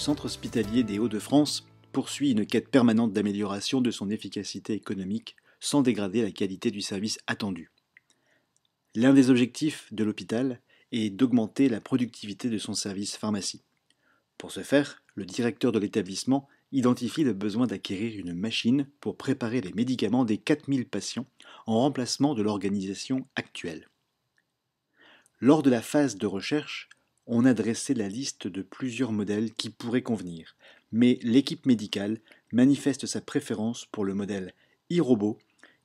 centre hospitalier des Hauts-de-France poursuit une quête permanente d'amélioration de son efficacité économique sans dégrader la qualité du service attendu. L'un des objectifs de l'hôpital est d'augmenter la productivité de son service pharmacie. Pour ce faire, le directeur de l'établissement identifie le besoin d'acquérir une machine pour préparer les médicaments des 4000 patients en remplacement de l'organisation actuelle. Lors de la phase de recherche, on a dressé la liste de plusieurs modèles qui pourraient convenir, mais l'équipe médicale manifeste sa préférence pour le modèle iRobot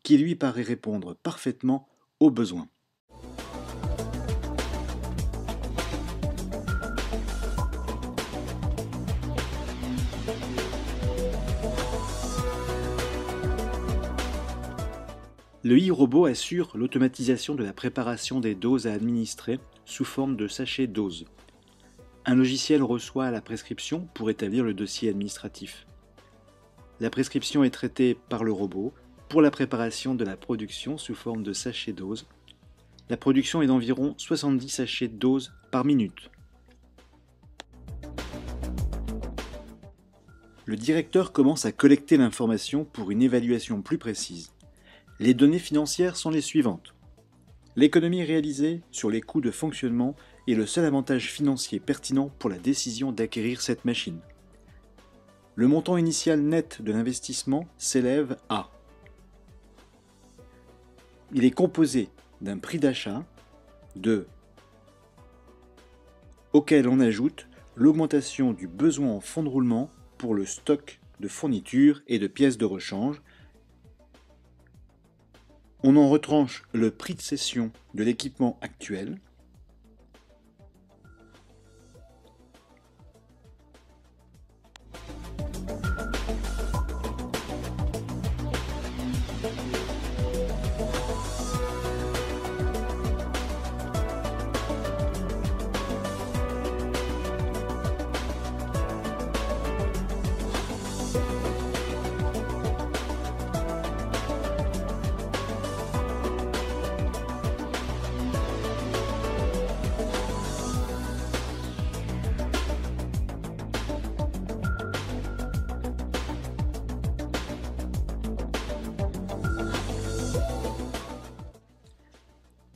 qui lui paraît répondre parfaitement aux besoins. Le iRobot assure l'automatisation de la préparation des doses à administrer sous forme de sachets doses. Un logiciel reçoit la prescription pour établir le dossier administratif. La prescription est traitée par le robot pour la préparation de la production sous forme de sachets doses. La production est d'environ 70 sachets doses par minute. Le directeur commence à collecter l'information pour une évaluation plus précise. Les données financières sont les suivantes. L'économie réalisée sur les coûts de fonctionnement est le seul avantage financier pertinent pour la décision d'acquérir cette machine. Le montant initial net de l'investissement s'élève à. Il est composé d'un prix d'achat, auquel on ajoute l'augmentation du besoin en fonds de roulement pour le stock de fournitures et de pièces de rechange. On en retranche le prix de cession de l'équipement actuel.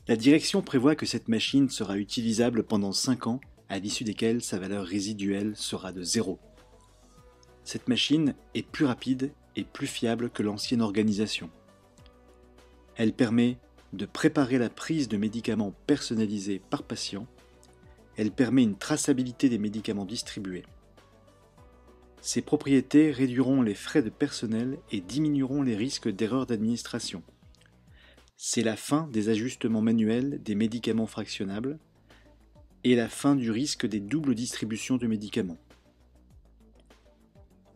La direction prévoit que cette machine sera utilisable pendant 5 ans, à l'issue desquels sa valeur résiduelle sera de 0. Cette machine est plus rapide et plus fiable que l'ancienne organisation. Elle permet de préparer la prise de médicaments personnalisés par patient. Elle permet une traçabilité des médicaments distribués. Ces propriétés réduiront les frais de personnel et diminueront les risques d'erreurs d'administration. C'est la fin des ajustements manuels des médicaments fractionnables et la fin du risque des doubles distributions de médicaments.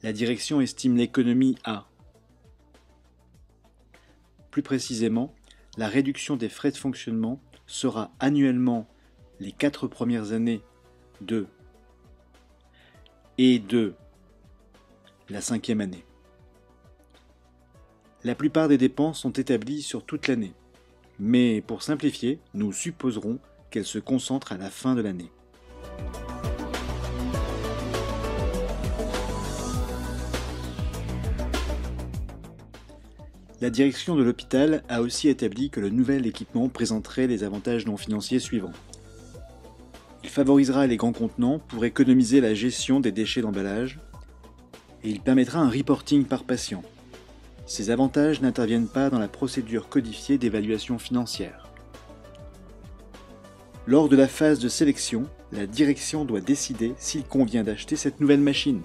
La direction estime l'économie à. Plus précisément, la réduction des frais de fonctionnement sera annuellement les 4 premières années de la 5e année. La plupart des dépenses sont établies sur toute l'année, mais pour simplifier, nous supposerons qu'elles se concentrent à la fin de l'année. La direction de l'hôpital a aussi établi que le nouvel équipement présenterait les avantages non financiers suivants. Il favorisera les grands contenants pour économiser la gestion des déchets d'emballage et il permettra un reporting par patient. Ces avantages n'interviennent pas dans la procédure codifiée d'évaluation financière. Lors de la phase de sélection, la direction doit décider s'il convient d'acheter cette nouvelle machine.